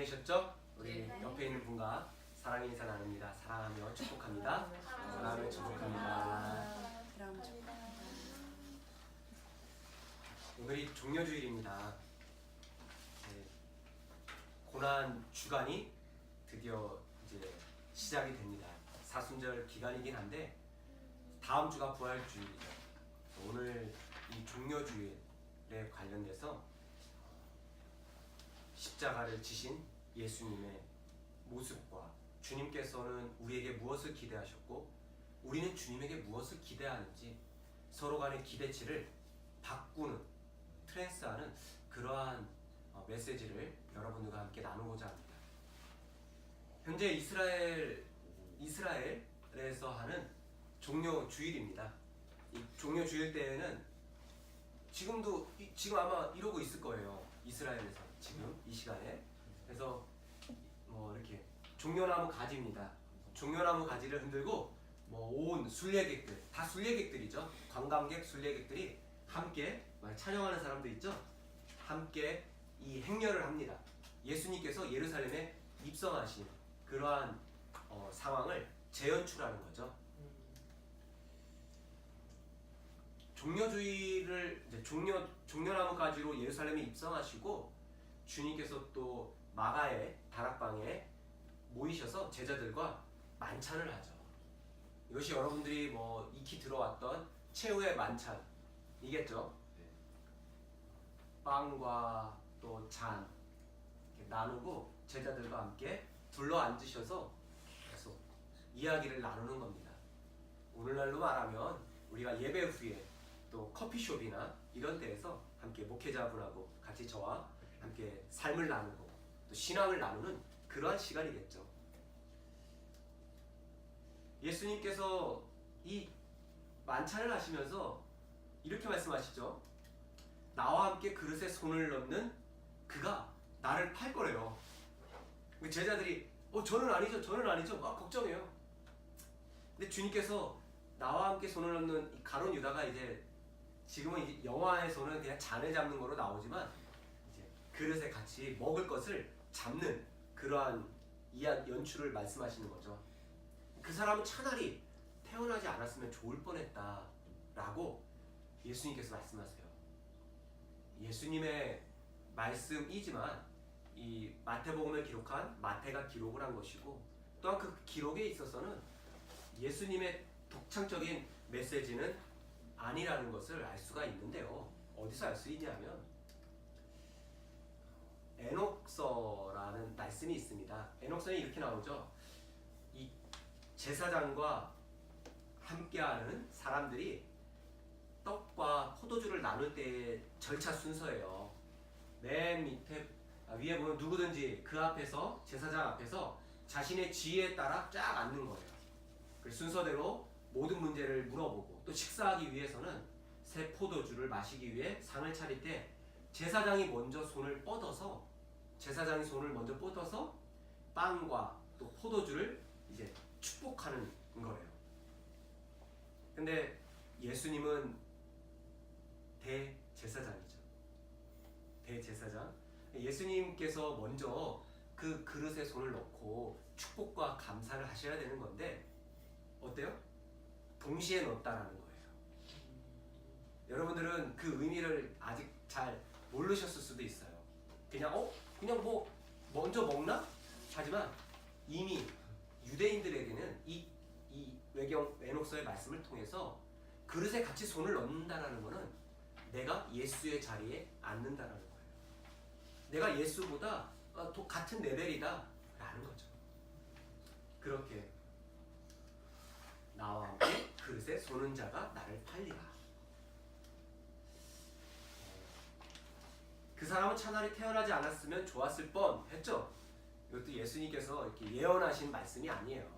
보내셨죠? 우리 네. 옆에 있는 분과 사랑의 인사 나눕니다. 사랑하며 축복합니다. 사랑하며 축복합니다. 사랑하며 축복합니다. 오늘이 종료주일입니다. 고난 주간이 드디어 이제 시작이 됩니다. 사순절 기간이긴 한데 다음 주가 부활주일이죠. 오늘 이 종료주일에 관련돼서 십자가를 지신 예수님의 모습과 주님께서는 우리에게 무엇을 기대하셨고 우리는 주님에게 무엇을 기대하는지 서로 간의 기대치를 바꾸는 트랜스하는 그러한 메시지를 여러분들과 함께 나누고자 합니다. 현재 이스라엘에서 하는 종료주일입니다. 이 종료주일 때에는 지금 아마 이러고 있을 거예요. 이스라엘에서 지금 이 시간에. 그래서 이렇게 종려나무 가지입니다. 종려나무 가지를 흔들고 온 순례객들, 다 순례객들이죠. 관광객, 순례객들이 함께 촬영하는 사람도 있죠. 함께 이 행렬을 합니다. 예수님께서 예루살렘에 입성하신 그러한 상황을 재연출하는 거죠. 종려주의를 이제 종려나무 가지로 예루살렘에 입성하시고 주님께서 또 마가의 다락방에 모이셔서 제자들과 만찬을 하죠. 이것이 여러분들이 익히 들어왔던 최후의 만찬이겠죠. 빵과 또 잔 나누고 제자들과 함께 둘러 앉으셔서 계속 이야기를 나누는 겁니다. 오늘날로 말하면 우리가 예배 후에 또 커피숍이나 이런 데에서 함께 목회자분하고 같이 저와 함께 삶을 나누고 또 신앙을 나누는 그러한 시간이겠죠. 예수님께서 이 만찬을 하시면서 이렇게 말씀하시죠. 나와 함께 그릇에 손을 넣는 그가 나를 팔 거래요. 제자들이 저는 아니죠 막 걱정해요. 근데 주님께서 나와 함께 손을 넣는 이 가룟 유다가 이제 지금은 영화에서는 그냥 잔을 잡는 거로 나오지만 이제 그릇에 같이 먹을 것을 잡는 그러한 연출을 말씀하시는 거죠. 그 사람은 차라리 태어나지 않았으면 좋을 뻔했다라고 예수님께서 말씀하세요. 예수님의 말씀이지만 이 마태복음을 기록한 마태가 기록을 한 것이고 또한 그 기록에 있어서는 예수님의 독창적인 메시지는 아니라는 것을 알 수가 있는데요. 어디서 알 수 있냐면 에녹서라는 말씀이 있습니다. 에녹서에 이렇게 나오죠. 이 제사장과 함께하는 사람들이 떡과 포도주를 나눌 때의 절차 순서예요. 맨 밑에 위에 보면 누구든지 그 앞에서 제사장 앞에서 자신의 지혜에 따라 쫙 앉는 거예요. 그 순서대로 모든 문제를 물어보고 또 식사하기 위해서는 새 포도주를 마시기 위해 상을 차릴 때 제사장이 손을 먼저 뻗어서 빵과 또 포도주를 이제 축복하는 거예요. 근데 예수님은 대제사장이죠. 대제사장. 예수님께서 먼저 그 그릇에 손을 넣고 축복과 감사를 하셔야 되는 건데 어때요? 동시에 넣었다라는 거예요. 여러분들은 그 의미를 아직 잘 모르셨을 수도 있어요. 그냥 먼저 먹나? 하지만 이미 유대인들에게는 이 에녹서의 말씀을 통해서 그릇에 같이 손을 넣는다라는 것은 내가 예수의 자리에 앉는다라는 거예요. 내가 예수보다 같은 레벨이다 라는 거죠. 그렇게 나와 함께 그릇에 손은 자가 나를 팔리라. 그 사람은 차라리 태어나지 않았으면 좋았을 뻔 했죠. 이것도 예수님께서 이렇게 예언하신 말씀이 아니에요.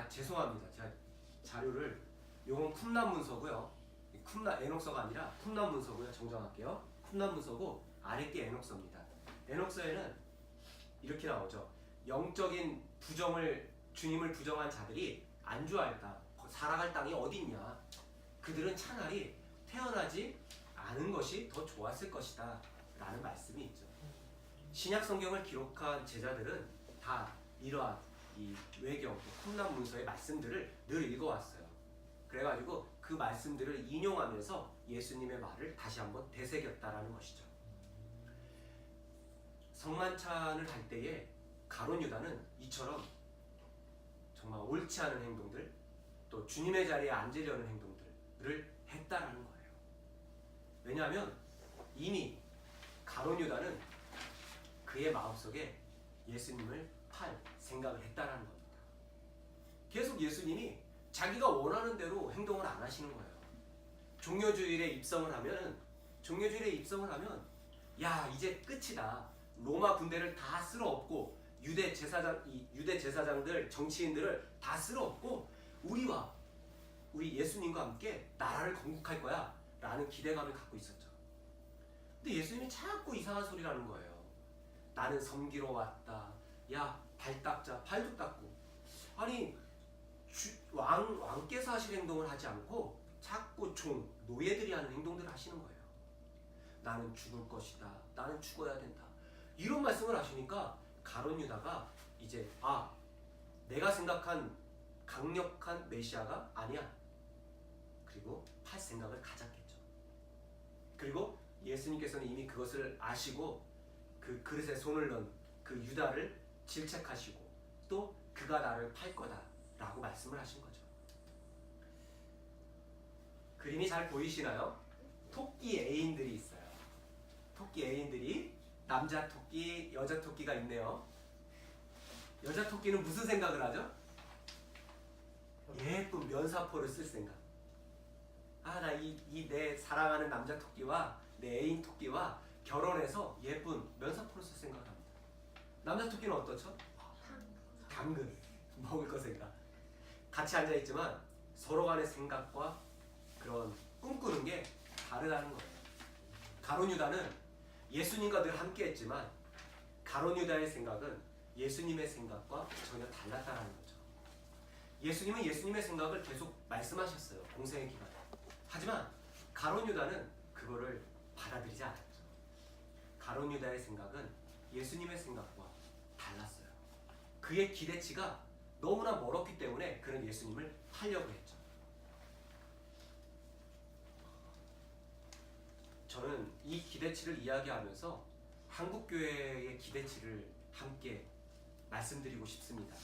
죄송합니다. 제가 자료를 요건 쿰란 문서고요. 에녹서가 아니라 쿰란 문서고요. 정정할게요. 쿰란 문서고 아래 게 에녹서입니다. 에녹서에는 이렇게 나오죠. 영적인 주님을 부정한 자들이 안주할 땅, 살아갈 땅이 어디 있냐? 그들은 차라리 태어나지 않은 것이 더 좋았을 것이다 라는 말씀이 있죠. 신약 성경을 기록한 제자들은 다 이러한 이 외경, 쿰란 문서의 말씀들을 늘 읽어왔어요. 그래가지고 그 말씀들을 인용하면서 예수님의 말을 다시 한번 되새겼다라는 것이죠. 성만찬을 할 때에 가룟 유다는 이처럼 정말 옳지 않은 행동들, 또 주님의 자리에 앉으려는 행동들을 했다라는 거예요. 왜냐하면 이미 가룟 유다는 그의 마음속에 예수님을 팔 생각을 했다라는 겁니다. 계속 예수님이 자기가 원하는 대로 행동을 안 하시는 거예요. 종려주일에 입성을 하면 야 이제 끝이다. 로마 군대를 다 쓸어엎고 유대 제사장들 정치인들을 다 쓸어엎고 우리 예수님과 함께 나라를 건국할 거야 라는 기대감을 갖고 있었죠. 근데 예수님이 자꾸 이상한 소리를 하는 거예요. 나는 섬기러 왔다. 야 발 닦자. 발도 닦고. 아니 왕께서 하실 행동을 하지 않고 자꾸 노예들이 하는 행동들을 하시는 거예요. 나는 죽을 것이다. 나는 죽어야 된다. 이런 말씀을 하시니까 가룟 유다가 이제 내가 생각한 강력한 메시아가 아니야. 그리고 팔 생각을 가졌겠죠. 그리고 예수님께서는 이미 그것을 아시고 그 그릇에 손을 넣은 그 유다를 질책하시고 또 그가 나를 팔 거다 라고 말씀을 하신 거죠. 그림이 잘 보이시나요? 토끼 애인들이 있어요. 토끼 애인들이 남자 토끼, 여자 토끼가 있네요. 여자 토끼는 무슨 생각을 하죠? 예쁜 면사포를 쓸 생각. 나 내 사랑하는 남자 토끼와 내 애인 토끼와 결혼해서 예쁜 면사포를 쓸 생각을 합니다. 남자 토끼는 어떻죠? 당근, 먹을 거 생각. 같이 앉아있지만 서로 간의 생각과 그런 꿈꾸는 게 다르다는 거예요. 가룟 유다는 예수님과 늘 함께 했지만 가룟 유다의 생각은 예수님의 생각과 전혀 달랐다는 거죠. 예수님은 예수님의 생각을 계속 말씀하셨어요. 공생의 기간에. 하지만 가룟 유다는 그거를 받아들이지 않았죠. 가룟 유다의 생각은 예수님의 생각과 달랐어요. 그의 기대치가 너무나 멀었기 때문에 그는 예수님을 팔려고 했죠. 저는 이 기대치를 이야기하면서 한국교회의 기대치를 함께 말씀드리고 싶습니다.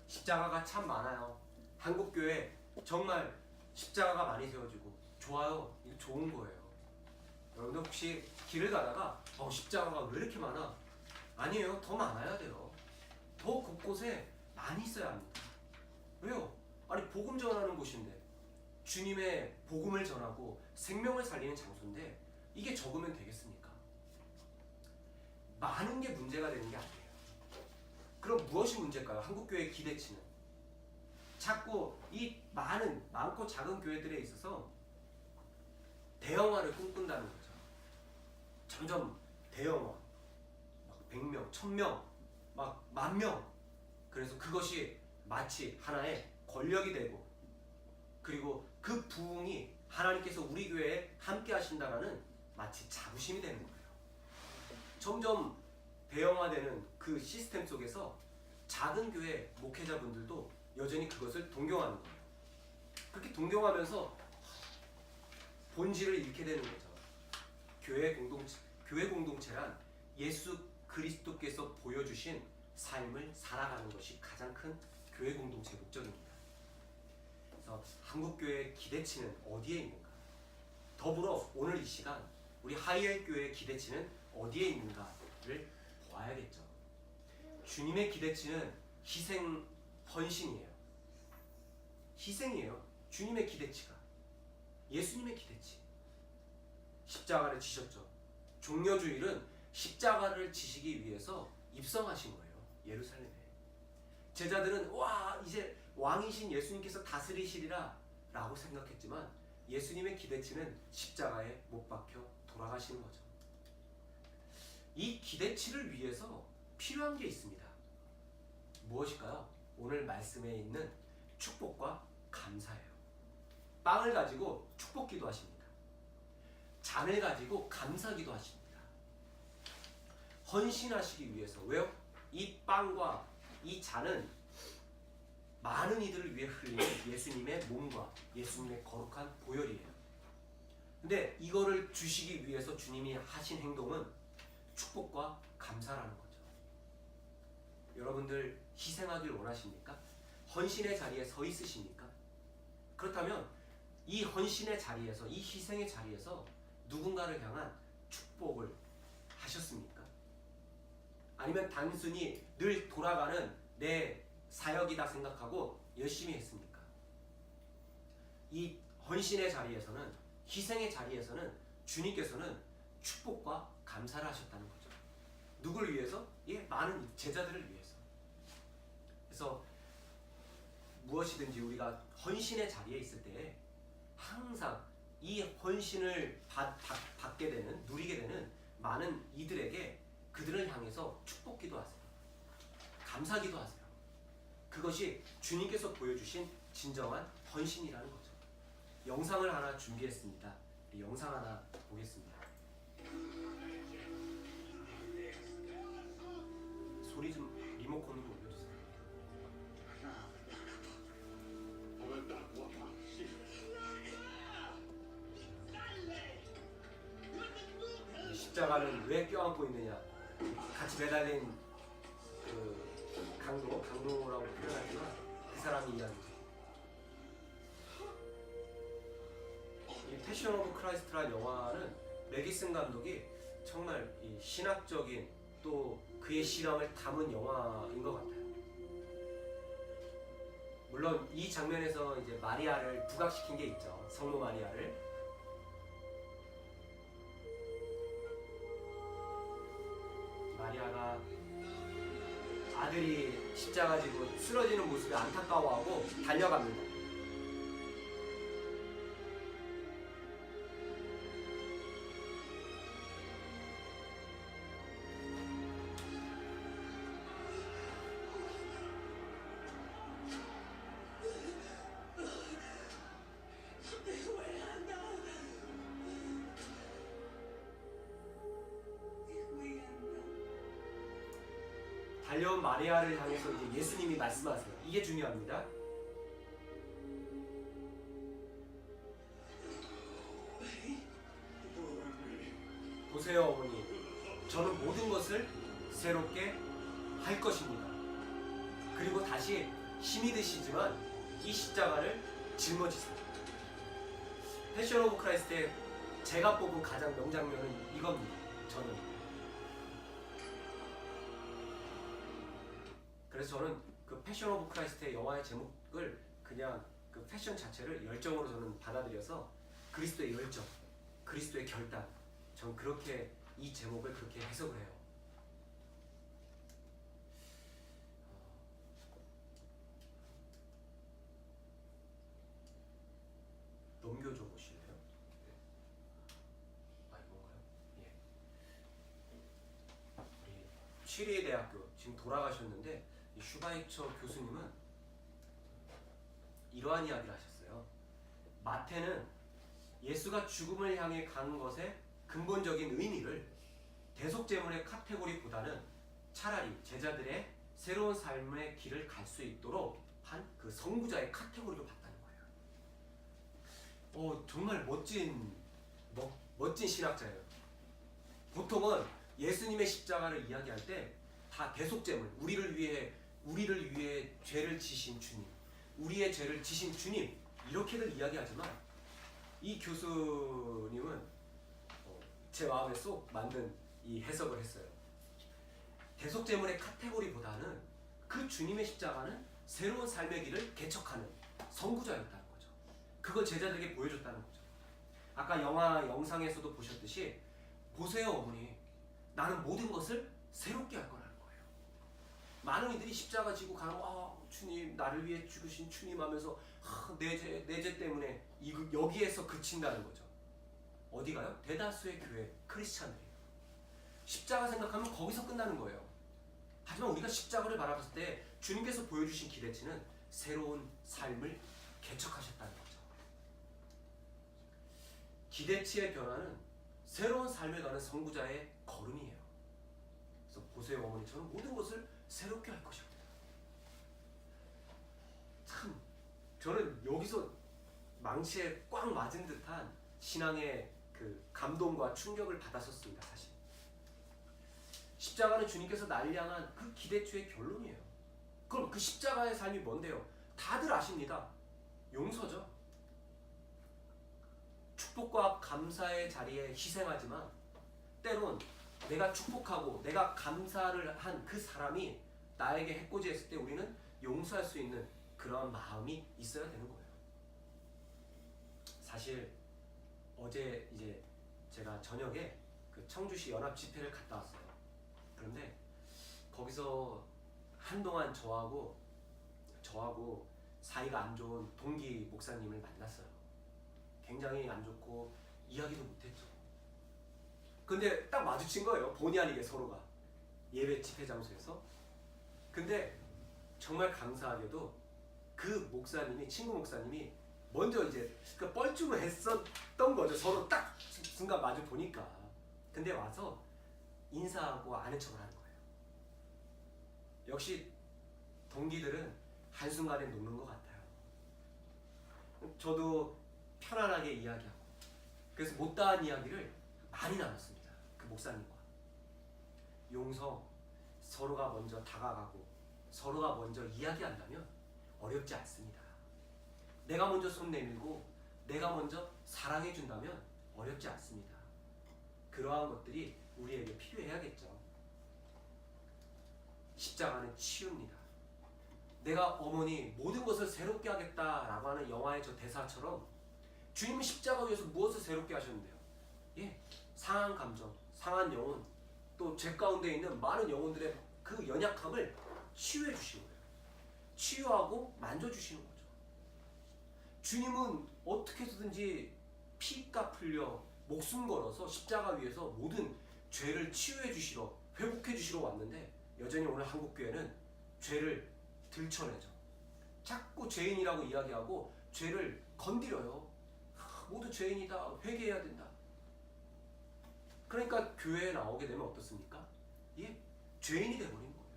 십자가가 참 많아요. 한국교회 정말 십자가가 많이 세워지고 좋아요. 이거 좋은 거예요. 여러분들 혹시 길을 가다가 십자가가 왜 이렇게 많아? 아니에요. 더 많아야 돼요. 더 곳곳에 많이 있어야 합니다. 왜요? 아니 복음 전하는 곳인데 주님의 복음을 전하고 생명을 살리는 장소인데 이게 적으면 되겠습니까? 많은 게 문제가 되는 게 아니에요. 그럼 무엇이 문제일까요? 한국교회의 기대치는 자꾸 이 많고 작은 교회들에 있어서 대형화를 꿈꾼다는 거죠. 점점 대형화, 막 100명, 1000명, 막 10,000명. 그래서 그것이 마치 하나의 권력이 되고 그리고 그 부흥이 하나님께서 우리 교회에 함께 하신다라는 마치 자부심이 되는 거예요. 점점 대형화되는 그 시스템 속에서 작은 교회 목회자분들도 여전히 그것을 동경하는 거예요. 그렇게 동경하면서 본질을 잃게 되는 거죠. 교회 공동체란 예수 그리스도께서 보여주신 삶을 살아가는 것이 가장 큰 교회 공동체 목적입니다. 그래서 한국교회의 기대치는 어디에 있는가? 더불어 오늘 이 시간 우리 하이엘 교회의 기대치는 어디에 있는가를 보아야겠죠. 주님의 기대치는 희생, 헌신이에요. 희생이에요. 주님의 기대치가. 예수님의 기대치. 십자가를 지셨죠. 종려주일은 십자가를 지시기 위해서 입성하신 거예요. 예루살렘에. 제자들은 이제 왕이신 예수님께서 다스리시리라 라고 생각했지만 예수님의 기대치는 십자가에 못 박혀 돌아가시는 거죠. 이 기대치를 위해서 필요한 게 있습니다. 무엇일까요? 오늘 말씀에 있는 축복과 감사예요. 빵을 가지고 축복기도 하십니다. 잔을 가지고 감사기도 하십니다. 헌신하시기 위해서. 왜요? 이 빵과 이 잔은 많은 이들을 위해 흘리는 예수님의 몸과 예수님의 거룩한 보혈이에요. 근데 이거를 주시기 위해서 주님이 하신 행동은 축복과 감사라는 거죠. 여러분들 희생하길 원하십니까? 헌신의 자리에 서 있으십니까? 그렇다면 이 헌신의 자리에서, 이 희생의 자리에서 누군가를 향한 축복을 하셨습니까? 아니면 단순히 늘 돌아가는 내 사역이다 생각하고 열심히 했습니까? 이 헌신의 자리에서는, 희생의 자리에서는 주님께서는 축복과 감사를 하셨다는 거죠. 누굴 위해서? 예, 많은 제자들을 위해서. 그래서 무엇이든지 우리가 헌신의 자리에 있을 때 항상 이 헌신을 받게 되는, 누리게 되는 많은 이들에게 그들을 향해서 축복 기도하세요. 감사 기도하세요. 그것이 주님께서 보여주신 진정한 헌신이라는 거죠. 영상을 하나 준비했습니다. 우리 영상 하나 보겠습니다. 소리 좀 리모컨으로 올려주세요. 십자가는 왜 껴안고 있느냐? 같이 매달린 그 강도라고 표현하지만 그 사람이 이야기죠. 이 패션 오브 크라이스트라는 영화는 메기슨 감독이 정말 이 신학적인 또 그의 실험을 담은 영화인 것 같아요. 물론 이 장면에서 이제 마리아를 부각시킨 게 있죠. 성모 마리아를. 마리아가 아들이 십자가 지고 쓰러지는 모습에 안타까워하고 달려갑니다. 달려온 마리아를 향해서 이제 예수님이 말씀하세요. 이게 중요합니다. 보세요, 어머니. 저는 모든 것을 새롭게 할 것입니다. 그리고 다시 힘이 드시지만 이 십자가를 짊어지세요. 패션 오브 크라이스트의 제가 뽑은 가장 명장면은 이겁니다. 그래서 저는 그 패션 오브 크라이스트의 영화의 제목을 그냥 그 패션 자체를 열정으로 저는 받아들여서 그리스도의 열정, 그리스도의 결단, 전 그렇게 이 제목을 그렇게 해석을 해요. 넘겨줘 보실래요? 아, 이건가요? 예. 우리 취리의 대학교 지금 돌아가셨는데 이 슈바이처 교수님은 이러한 이야기를 하셨어요. 마태는 예수가 죽음을 향해 간 것의 근본적인 의미를 대속제물의 카테고리보다는 차라리 제자들의 새로운 삶의 길을 갈 수 있도록 한 그 선구자의 카테고리로 봤다는 거예요. 정말 멋진 신학자예요. 보통은 예수님의 십자가를 이야기할 때 다 대속제물, 우리를 위해 죄를 지신 주님, 우리의 죄를 지신 주님, 이렇게들 이야기하지만 이 교수님은 제 마음에 쏙 맞는 이 해석을 했어요. 대속제물의 카테고리보다는 그 주님의 십자가는 새로운 삶의 길을 개척하는 선구자였다는 거죠. 그걸 제자들에게 보여줬다는 거죠. 아까 영상에서도 보셨듯이 보세요, 어머니. 나는 모든 것을 새롭게 할 거라는 거예요. 많은 이들이 십자가 지고 가는 주님, 나를 위해 죽으신 주님 하면서 내 죄 때문에 여기에서 그친다는 거죠. 어디 가요? 대다수의 교회 크리스찬들이에요. 십자가 생각하면 거기서 끝나는 거예요. 하지만 우리가 십자가를 바라봤을 때 주님께서 보여주신 기대치는 새로운 삶을 개척하셨다는 거죠. 기대치의 변화는 새로운 삶을 가는 선구자의 걸음이에요. 그래서 보세요 어머니, 저는 모든 것을 새롭게 할 것입니다. 참 저는 여기서 망치에 꽉 맞은 듯한 신앙의 그 감동과 충격을 받았었습니다. 사실 십자가는 주님께서 나를 향한 그 기대추의 결론이에요. 그럼 그 십자가의 삶이 뭔데요? 다들 아십니다. 용서죠. 축복과 감사의 자리에 희생하지만 때론 내가 축복하고 내가 감사를 한 그 사람이 나에게 해코지했을 때 우리는 용서할 수 있는 그런 마음이 있어야 되는 거예요. 사실 어제 이제 제가 저녁에 그 청주시 연합 집회를 갔다 왔어요. 그런데 거기서 한동안 저하고 사이가 안 좋은 동기 목사님을 만났어요. 굉장히 안 좋고 이야기도 못했죠. 근데 딱 마주친 거예요. 본의 아니게 서로가 예배 집회 장소에서. 근데 정말 감사하게도 그 목사님이, 친구 목사님이 먼저 이제 그 뻘쭘을 했었던 거죠. 서로 딱 순간 마주 보니까. 근데 와서 인사하고 아는 척을 하는 거예요. 역시 동기들은 한순간에 녹는 것 같아요. 저도 편안하게 이야기하고, 그래서 못다한 이야기를 많이 나눴습니다. 그 목사님과. 용서, 서로가 먼저 다가가고 서로가 먼저 이야기한다면 어렵지 않습니다. 내가 먼저 손 내밀고 내가 먼저 사랑해준다면 어렵지 않습니다. 그러한 것들이 우리에게 필요해야겠죠. 십자가는 치유입니다. 내가 어머니 모든 것을 새롭게 하겠다라고 하는 영화의 저 대사처럼 주님은 십자가 위에서 무엇을 새롭게 하셨는데요? 예, 상한 감정, 상한 영혼, 또 죄 가운데 있는 많은 영혼들의 그 연약함을 치유해 주시는 거예요. 치유하고 만져주시는 거죠. 주님은 어떻게 해서든지 피값 흘려 목숨 걸어서 십자가 위에서 모든 죄를 치유해 주시러, 회복해 주시러 왔는데 여전히 오늘 한국교회는 죄를 들춰내죠. 자꾸 죄인이라고 이야기하고 죄를 건드려요. 모두 죄인이다, 회개해야 된다. 그러니까 교회에 나오게 되면 어떻습니까? 예, 죄인이 돼버린 거예요.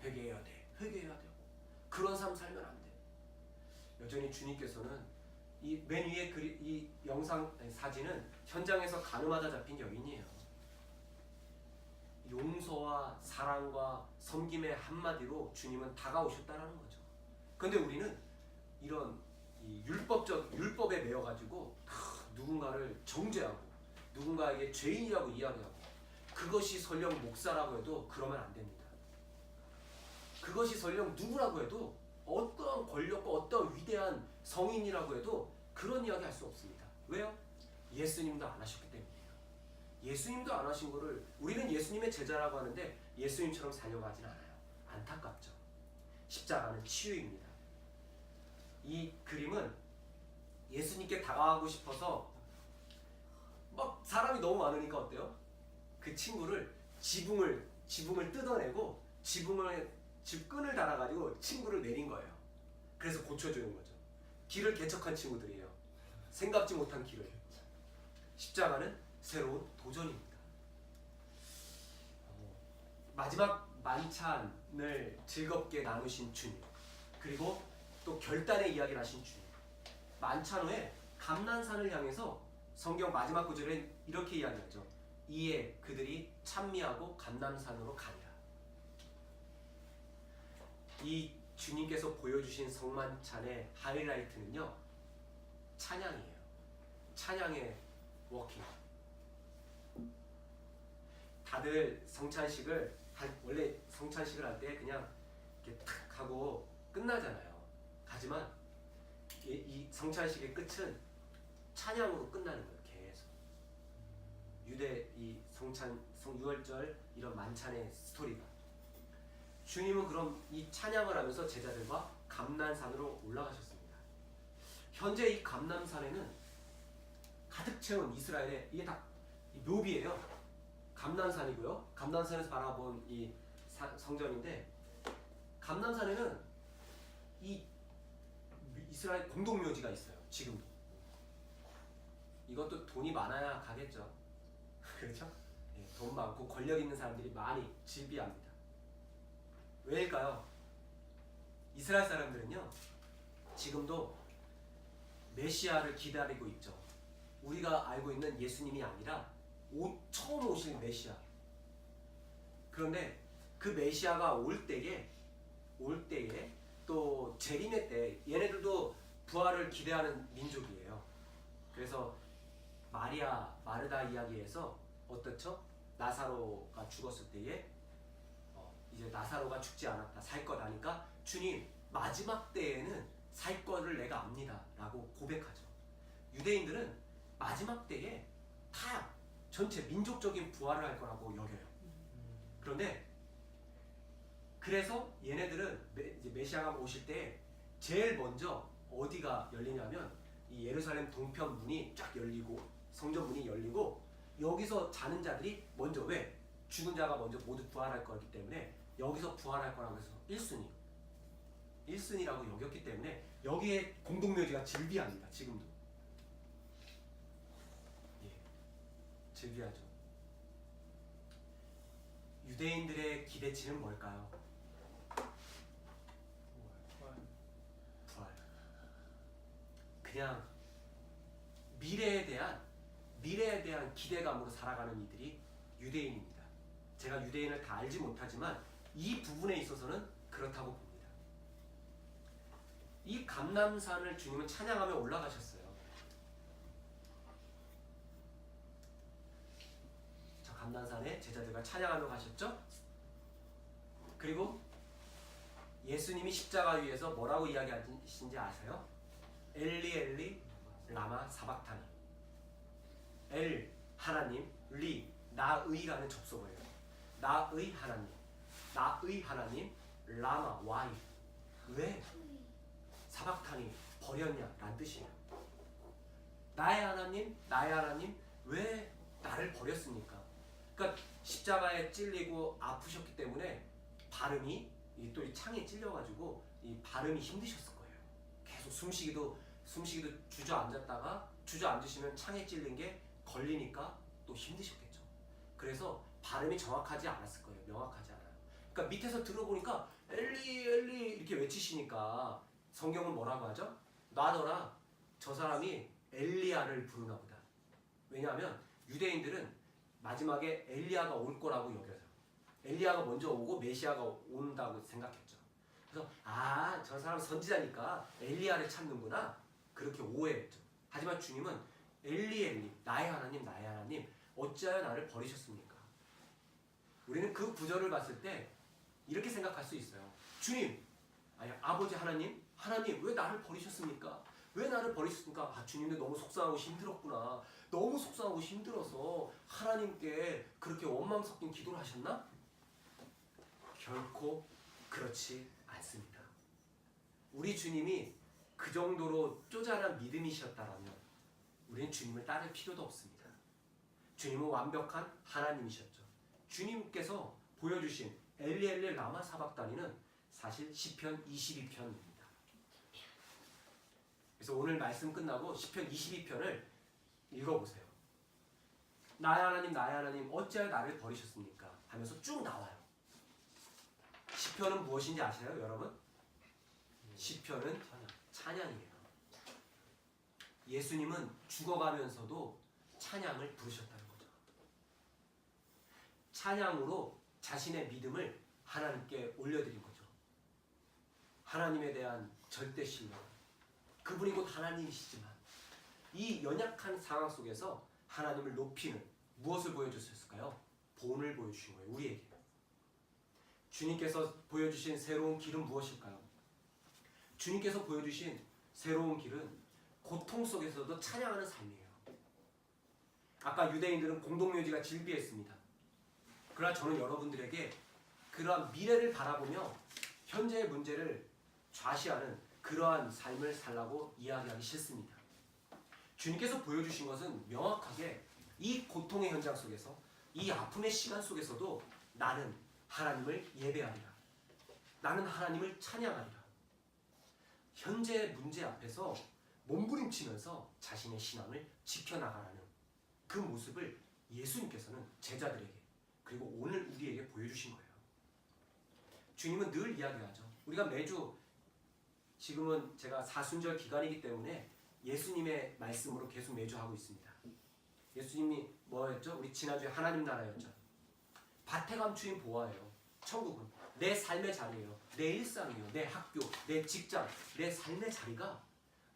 회개해야 돼, 회개해야 되고 그런 삶 살면 안 돼. 여전히 주님께서는 이 맨 위에 이 영상 사진은 현장에서 가늠하다 잡힌 여인이에요. 용서와 사랑과 섬김의 한마디로 주님은 다가오셨다라는 거죠. 그런데 우리는 이런 이 율법에 매여가지고 누군가를 정죄하고 누군가에게 죄인이라고 이야기하고 그것이 설령 목사라고 해도 그러면 안 됩니다. 그것이 설령 누구라고 해도 어떤 권력과 어떤 위대한 성인이라고 해도 그런 이야기 할 수 없습니다. 왜요? 예수님도 안 하셨기 때문이에요. 예수님도 안 하신 거를 우리는 예수님의 제자라고 하는데 예수님처럼 살려고 하진 않아요. 안타깝죠. 십자가는 치유입니다. 이 그림은 예수님께 다가가고 싶어서 막 사람이 너무 많으니까 어때요? 그 친구를 지붕을 뜯어내고 끈을 달아가지고 친구를 내린 거예요. 그래서 고쳐주는 거죠. 길을 개척한 친구들이에요. 생각지 못한 길을. 십자가는 새로운 도전입니다. 마지막 만찬을 즐겁게 나누신 주님, 그리고 또 결단의 이야기를 하신 주님. 만찬 후에 감난산을 향해서 성경 마지막 구절에 이렇게 이야기하죠. 이에 그들이 찬미하고 감난산으로 가니라. 이 주님께서 보여주신 성만찬의 하이라이트는요, 찬양이에요. 찬양의 워킹. 다들 원래 성찬식을 할 때 그냥 이렇게 탁 하고 끝나잖아요. 하지만 이 성찬식의 끝은 찬양으로 끝나는 거예요. 계속. 유대 이 유월절 이런 만찬의 스토리가. 주님은 그럼 이 찬양을 하면서 제자들과 감난산으로 올라가셨습니다. 현재 이 감난산에는 가득 채운 이스라엘의 이게 다 묘비예요. 감난산이고요. 감난산에서 바라본 이 성전인데 감난산에는 이 이스라엘 공동묘지가 있어요. 지금도. 이것도 돈이 많아야 가겠죠. 그렇죠? 돈 많고 권력 있는 사람들이 많이 즐비합니다. 왜일까요? 이스라엘 사람들은요, 지금도 메시아를 기다리고 있죠. 우리가 알고 있는 예수님이 아니라 처음 오신 메시아. 그런데 그 메시아가 올 때에 또 재림의 때 얘네들도 부활을 기대하는 민족이에요. 그래서 마르다 이야기에서 어떻죠? 나사로가 죽었을 때에 이제 나사로가 죽지 않았다, 살 것 아니까 주님 마지막 때에는 살 거를 내가 압니다 라고 고백하죠. 유대인들은 마지막 때에 다 전체 민족적인 부활을 할 거라고 여겨요. 그런데 그래서 얘네들은 이제 메시아가 오실 때 제일 먼저 어디가 열리냐면 이 예루살렘 동편 문이 쫙 열리고 성전 문이 열리고 여기서 자는 자들이 먼저, 왜? 죽은 자가 먼저 모두 부활할 거기 때문에 여기서 부활할 거라고 해서 1순위라고 여겼기 때문에 여기에 공동묘지가 즐비합니다. 지금도. 예, 즐비하죠. 유대인들의 기대치는 뭘까요? 부활. 그냥 미래에 대한 기대감으로 살아가는 이들이 유대인입니다. 제가 유대인을 다 알지 못하지만 이 부분에 있어서는 그렇다고 봅니다. 이 감람산을 주님은 찬양하며 올라가셨어요. 저 감람산에 제자들과 찬양하며 가셨죠? 그리고 예수님이 십자가 위에서 뭐라고 이야기하신지 아세요? 엘리 엘리 라마 사박타니. 엘 하나님, 리 나의라는 접속어예요. 나의 하나님, 라마 와이. 왜 사박타니 버렸냐 라는 뜻이에요. 나의 하나님 왜 나를 버렸습니까? 그러니까 십자가에 찔리고 아프셨기 때문에 발음이 또 이 창에 찔려가지고 이 발음이 힘드셨을 거예요. 계속 숨쉬기도 주저앉으시면 창에 찔린 게 걸리니까 또 힘드셨겠죠. 그래서 발음이 정확하지 않았을 거예요. 명확하지 않아요. 그러니까 밑에서 들어보니까 엘리 엘리 이렇게 외치시니까 성경은 뭐라고 하죠? 놔둬라. 저 사람이 엘리야를 부르나 보다. 왜냐하면 유대인들은 마지막에 엘리야가 올 거라고 여겨서 엘리야가 먼저 오고 메시아가 온다고 생각했죠. 그래서 저 사람 선지자니까 엘리야를 찾는구나 그렇게 오해했죠. 하지만 주님은 엘리 나의 하나님 어찌하여 나를 버리셨습니까? 우리는 그 구절을 봤을 때 이렇게 생각할 수 있어요. 주님, 아버지 하나님 왜 나를 버리셨습니까? 왜 나를 버리셨습니까? 주님도 너무 속상하고 힘들었구나. 너무 속상하고 힘들어서 하나님께 그렇게 원망 섞인 기도를 하셨나? 결코 그렇지 않습니다. 우리 주님이 그 정도로 쪼잔한 믿음이셨다면 우리는 주님을 따를 필요도 없습니다. 주님은 완벽한 하나님이셨죠. 주님께서 보여주신 엘리 엘리 라마 사박다니는 사실 시편 22편입니다. 그래서 오늘 말씀 끝나고 시편 22편을 읽어보세요. 나의 하나님 어찌하여 나를 버리셨습니까? 하면서 쭉 나와요. 시편은 무엇인지 아세요, 여러분? 시편은 찬양이에요. 예수님은 죽어가면서도 찬양을 부르셨다는 거죠. 찬양으로 자신의 믿음을 하나님께 올려드린 거죠. 하나님에 대한 절대 신뢰. 그분이 곧 하나님이시지만 이 연약한 상황 속에서 하나님을 높이는 무엇을 보여주셨을까요? 본을 보여주신 거예요. 우리에게. 주님께서 보여주신 새로운 길은 무엇일까요? 주님께서 보여주신 새로운 길은 고통 속에서도 찬양하는 삶이에요. 아까 유대인들은 공동묘지가 즐비했습니다. 그러나 저는 여러분들에게 그러한 미래를 바라보며 현재의 문제를 좌시하는 그러한 삶을 살라고 이야기하기 싫습니다. 주님께서 보여주신 것은 명확하게 이 고통의 현장 속에서 이 아픔의 시간 속에서도 나는 하나님을 예배하리라. 나는 하나님을 찬양하리라. 현재의 문제 앞에서 몸부림치면서 자신의 신앙을 지켜나가라는 그 모습을 예수님께서는 제자들에게 그리고 오늘 우리에게 보여주신 거예요. 주님은 늘 이야기하죠. 우리가 매주 지금은 제가 사순절 기간이기 때문에 예수님의 말씀으로 계속 매주 하고 있습니다. 예수님이 뭐였죠? 우리 지난주에 하나님 나라였죠. 밭에 감추인 보화예요. 천국은 내 삶의 자리예요. 내 일상이에요. 내 학교, 내 직장, 내 삶의 자리가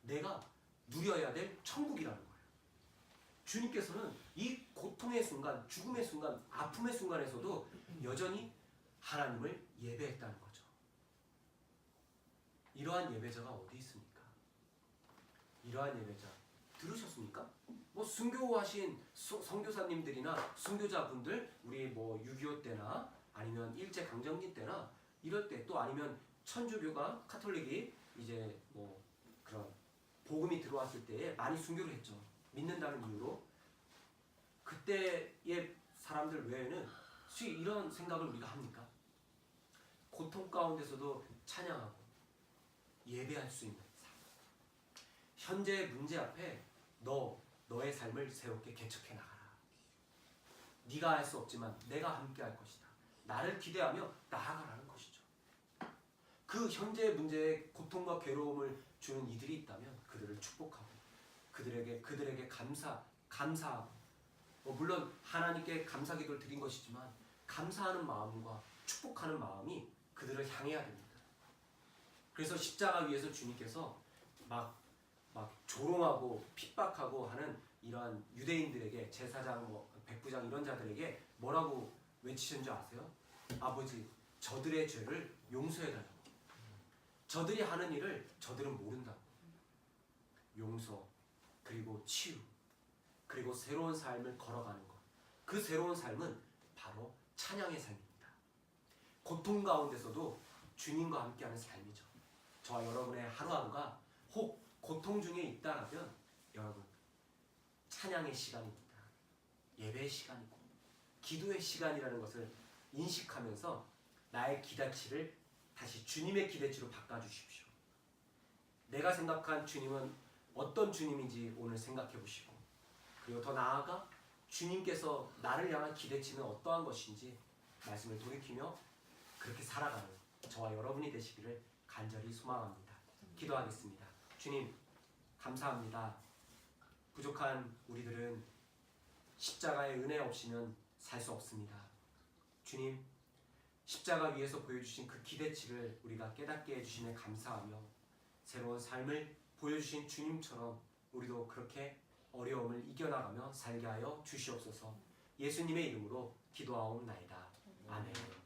내가 누려야 될 천국이라는 거예요. 주님께서는 이 고통의 순간, 죽음의 순간, 아픔의 순간에서도 여전히 하나님을 예배했다는 거죠. 이러한 예배자가 어디 있습니까? 이러한 예배자 들으셨습니까? 뭐 순교하신 선교사님들이나 순교자분들, 우리 뭐 6.25 때나 아니면 일제강점기 때나 이럴 때, 또 아니면 천주교가 카톨릭이 이제 뭐 그런 복음이 들어왔을 때에 많이 순교를 했죠. 믿는다는 이유로. 그때의 사람들 외에는 혹시 이런 생각을 우리가 합니까? 고통 가운데서도 찬양하고 예배할 수 있는 삶. 현재의 문제 앞에 너의 삶을 새롭게 개척해 나가라. 네가 할 수 없지만 내가 함께 할 것이다. 나를 기대하며 나아가라는 것이죠. 그 현재의 문제에 고통과 괴로움을 주는 이들이 있다면 그들을 축복하고 그들에게 감사하고, 물론 하나님께 감사기도를 드린 것이지만 감사하는 마음과 축복하는 마음이 그들을 향해야 됩니다. 그래서 십자가 위에서 주님께서 막 조롱하고 핍박하고 하는 이러한 유대인들에게, 제사장, 백부장 이런 자들에게 뭐라고 외치셨는지 아세요? 아버지, 저들의 죄를 용서해달라고. 저들이 하는 일을 저들은 모른다고. 용서, 그리고 치유, 그리고 새로운 삶을 걸어가는 것. 그 새로운 삶은 바로 찬양의 삶입니다. 고통 가운데서도 주님과 함께하는 삶이죠. 저와 여러분의 하루하루가 혹 고통 중에 있다라면 여러분, 찬양의 시간입니다. 예배의 시간이고 기도의 시간이라는 것을 인식하면서 나의 기대치를 다시 주님의 기대치로 바꿔주십시오. 내가 생각한 주님은 어떤 주님인지 오늘 생각해 보시고, 그리고 더 나아가 주님께서 나를 향한 기대치는 어떠한 것인지 말씀을 돌이키며 그렇게 살아가는 저와 여러분이 되시기를 간절히 소망합니다. 기도하겠습니다. 주님, 감사합니다. 부족한 우리들은 십자가의 은혜 없이는 살 수 없습니다. 주님, 십자가 위에서 보여주신 그 기대치를 우리가 깨닫게 해주심에 감사하며 새로운 삶을 보여주신 주님처럼 우리도 그렇게 어려움을 이겨나가며 살게 하여 주시옵소서. 예수님의 이름으로 기도하옵나이다. 아멘.